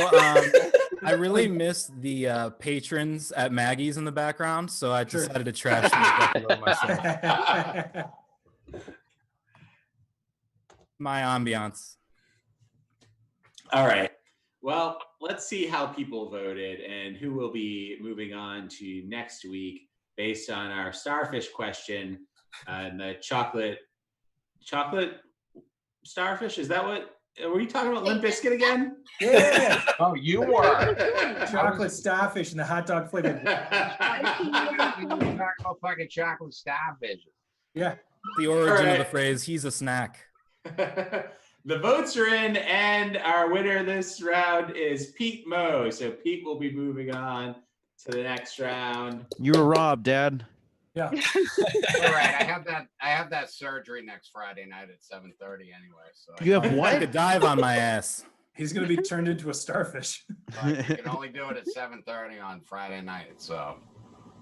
I really miss the patrons at Maggie's in the background, so I decided to trash them myself. My ambiance. All right. Well, let's see how people voted and who will be moving on to next week based on our starfish question and the chocolate starfish. Is that what? Were you talking about Limp Bizkit again? Yeah. Oh, you were. Chocolate starfish and the hot dog flavor. Talking about fucking chocolate starfish. Yeah. The origin All of the right. phrase, he's a snack. The votes are in, and our winner this round is Pete Moe. So Pete will be moving on to the next round. You were robbed, Dad. Yeah. All right, I have that surgery next Friday night at 7:30 anyway. So You have Take what? a dive on my ass. He's going to be turned into a starfish. you can only do it at 7:30 on Friday night. So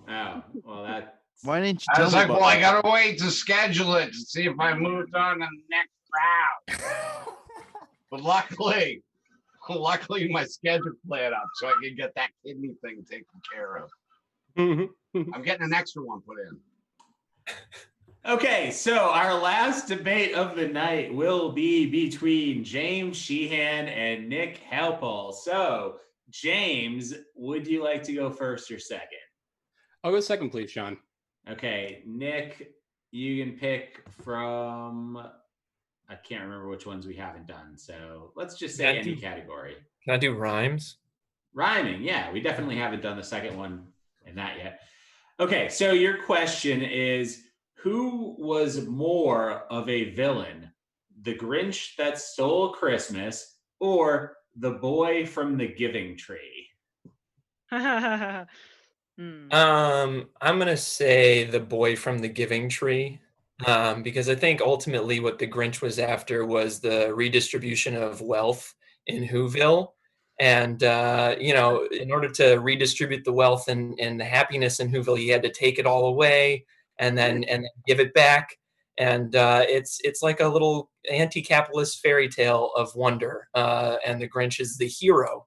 Oh, well, that. Why didn't you I tell was me like, about well, I that? gotta wait to schedule it to see if I moved on to the next round. But luckily my schedule cleared up so I can get that kidney thing taken care of. I'm getting an extra one put in. Okay, so our last debate of the night will be between James Sheehan and Nick Halpel. So, James, would you like to go first or second? I'll go second, please, Sean. Okay, Nick, you can pick from, I can't remember which ones we haven't done. So let's just say any category. Can I do rhymes? Rhyming, yeah, we definitely haven't done the second one in that yet. Okay, so your question is, who was more of a villain, the Grinch that stole Christmas or the boy from the Giving Tree? I'm gonna say the boy from the Giving Tree, because I think ultimately what the Grinch was after was the redistribution of wealth in Whoville, and in order to redistribute the wealth and the happiness in Whoville, he had to take it all away and then give it back, and it's like a little anti-capitalist fairy tale of wonder, and the Grinch is the hero,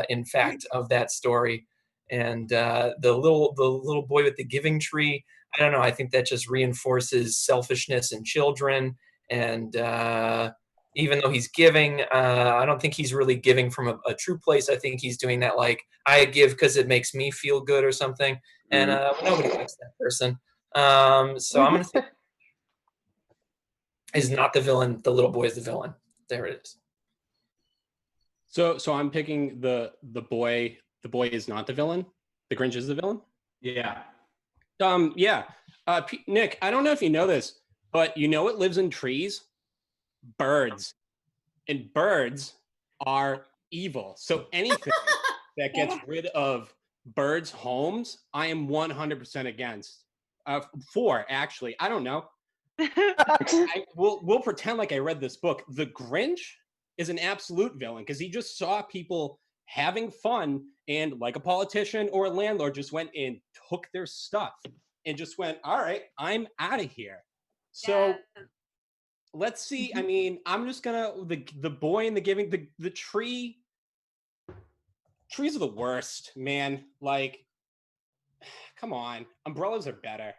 in fact, of that story. And the little boy with the Giving Tree, I don't know, I think that just reinforces selfishness in children. And even though he's giving, I don't think he's really giving from a true place. I think he's doing that like, I give because it makes me feel good or something, and nobody likes that person. So I'm gonna say is not the villain, the little boy is the villain. There it is. So I'm picking the boy. The boy is not the villain. The Grinch is the villain. Yeah. Yeah. Nick, I don't know if you know this, but you know what lives in trees? Birds. And birds are evil. So anything that gets rid of birds' homes, I am 100% against. Actually, I don't know. We'll pretend like I read this book. The Grinch is an absolute villain because he just saw people having fun and, like a politician or a landlord, just went and took their stuff and just went, all right, I'm out of here. So let's see. I mean, I'm just gonna the boy and the giving, the tree. Trees are the worst, man. Like, come on, umbrellas are better.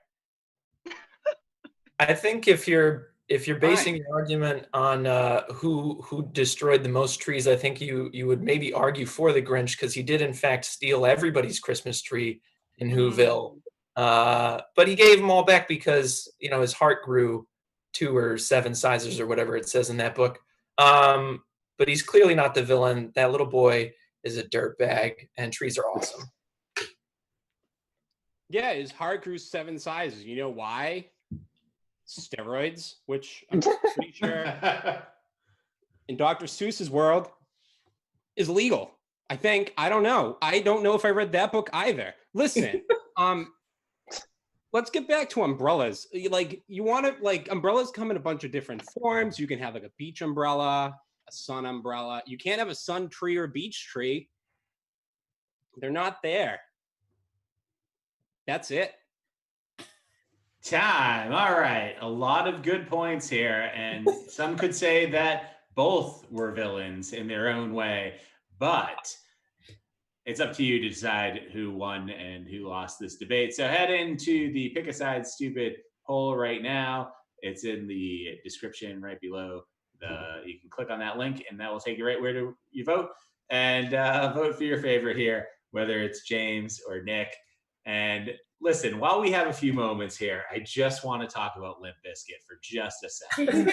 I think if you're basing your argument on who destroyed the most trees, I think you would maybe argue for the Grinch because he did in fact steal everybody's Christmas tree in Whoville. But he gave them all back because his heart grew 2 or 7 sizes or whatever it says in that book. But he's clearly not the villain. That little boy is a dirtbag, and trees are awesome. Yeah, his heart grew 7 sizes. You know why? Steroids, which I'm pretty sure in Dr. Seuss's world is legal. I think. I don't know. I don't know if I read that book either. Listen, let's get back to umbrellas. Like, you want to, like, umbrellas come in a bunch of different forms. You can have like a beach umbrella, a sun umbrella. You can't have a sun tree or a beach tree. They're not there. That's it. Time. All right. A lot of good points here. And some could say that both were villains in their own way. But it's up to you to decide who won and who lost this debate. So head into the Pick a Side Stupid poll right now. It's in the description right below. You can click on that link and that will take you right where you vote. And vote for your favorite here, whether it's James or Nick. And listen, while we have a few moments here, I just want to talk about Limp Bizkit for just a second.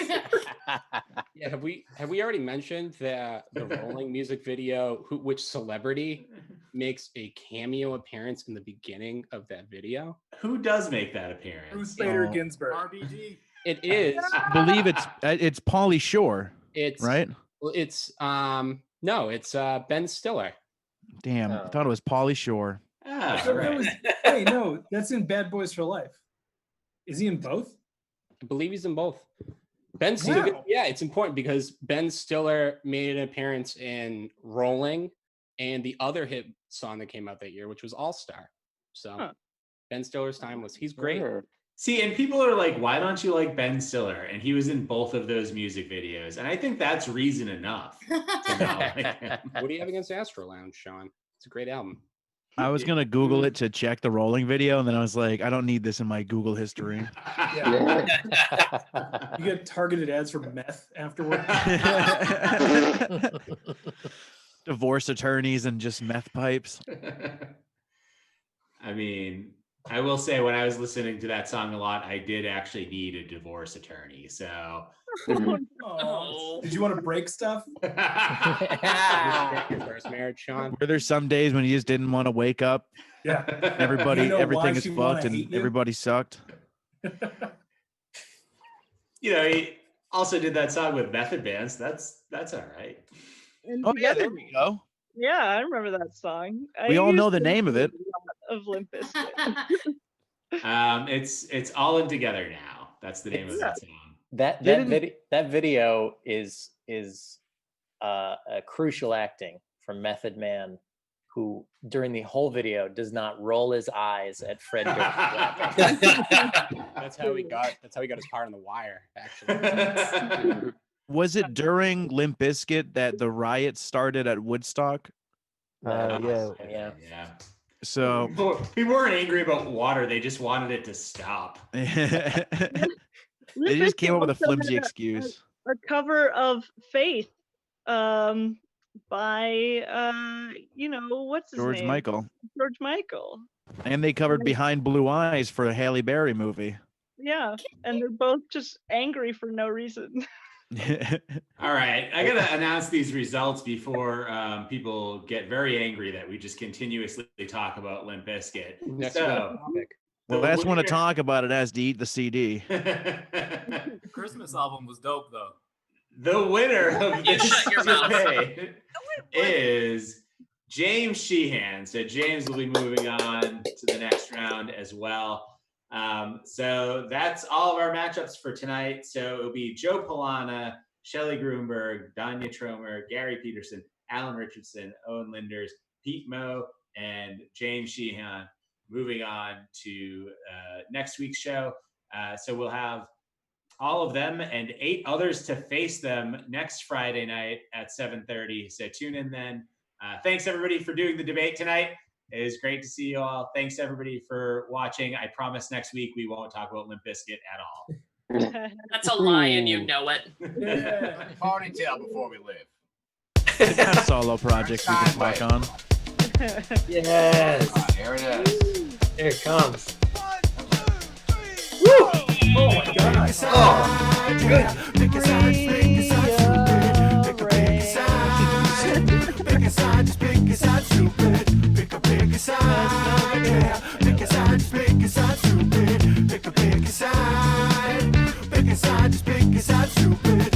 Yeah, have we already mentioned the Rolling music video? Which celebrity makes a cameo appearance in the beginning of that video? Who does make that appearance? Ruth Bader Ginsburg. RBG. It is. I believe it's Pauly Shore. It's right. It's no, it's Ben Stiller. Damn, I thought it was Pauly Shore. Ah, So right. that was, hey, no, that's in Bad Boys for Life. Is he in both? I believe he's in both. Ben Stiller, Wow. yeah, it's important because Ben Stiller made an appearance in Rolling and the other hit song that came out that year, which was All Star. So Ben Stiller's time he's great. See, and people are like, why don't you like Ben Stiller? And he was in both of those music videos. And I think that's reason enough to not like him. What do you have against Astro Lounge, Sean? It's a great album. I was gonna Google it to check the Rolling video, and then I was like, I don't need this in my Google history. Yeah. You get targeted ads for meth afterward. Divorce attorneys and just meth pipes. I mean, I will say when I was listening to that song a lot, I did actually need a divorce attorney. So Oh, did you want to break stuff? Your first marriage, Sean? Were there some days when you just didn't want to wake up? Yeah. Everybody, You know why everything is she wanna fucked, hate and you? everybody sucked. he also did that song with Method Bands. That's all right. Oh yeah, there we go. Yeah, I remember that song. We all know used the to name of listen it. to a lot of Limp Bizkit. It's All In Together Now. That's the name of that song. That video is crucial acting from Method Man, who during the whole video does not roll his eyes at Fred Durst rapping. That's how he got his part on The Wire, actually. Was it during Limp Bizkit that the riots started at Woodstock? Yeah. So People weren't angry about water, they just wanted it to stop. they Limp just came Bizkit up with a also flimsy had excuse. A cover of Faith by what's his George name? Michael. George Michael. And they covered Behind Blue Eyes for a Halle Berry movie. Yeah, and they're both just angry for no reason. All right, I gotta announce these results before people get very angry that we just continuously talk about Limp Bizkit. Next So, topic. Well, the that's when to winner- talk about it as to eat the CD. The Christmas album was dope though. The winner of You this shut your mouth. debate is James Sheehan. So James will be moving on to the next round as well. So that's all of our matchups for tonight. So it'll be Joe Polana, Shelley Grunberg, Danya Tromer, Gary Peterson, Alan Richardson, Owen Linders, Pete Moe, and James Sheehan moving on to next week's show. So we'll have all of them and 8 others to face them next Friday night at 7:30. So tune in then. Thanks everybody for doing the debate tonight. It was great to see you all. Thanks everybody for watching. I promise next week we won't talk about Limp Bizkit at all. That's a lie, and you know it. Ponytail before we leave. It's got solo projects we can talk on. Yes. Here it is. Here it comes. Oh my God. Oh, good. Pick a side, just pick a side, stupid. Pick a side. Pick a side, just pick a side, stupid. Pick a side, yeah. Pick a side, just pick a side, stupid. Pick a side. Pick a side, just pick a side, stupid.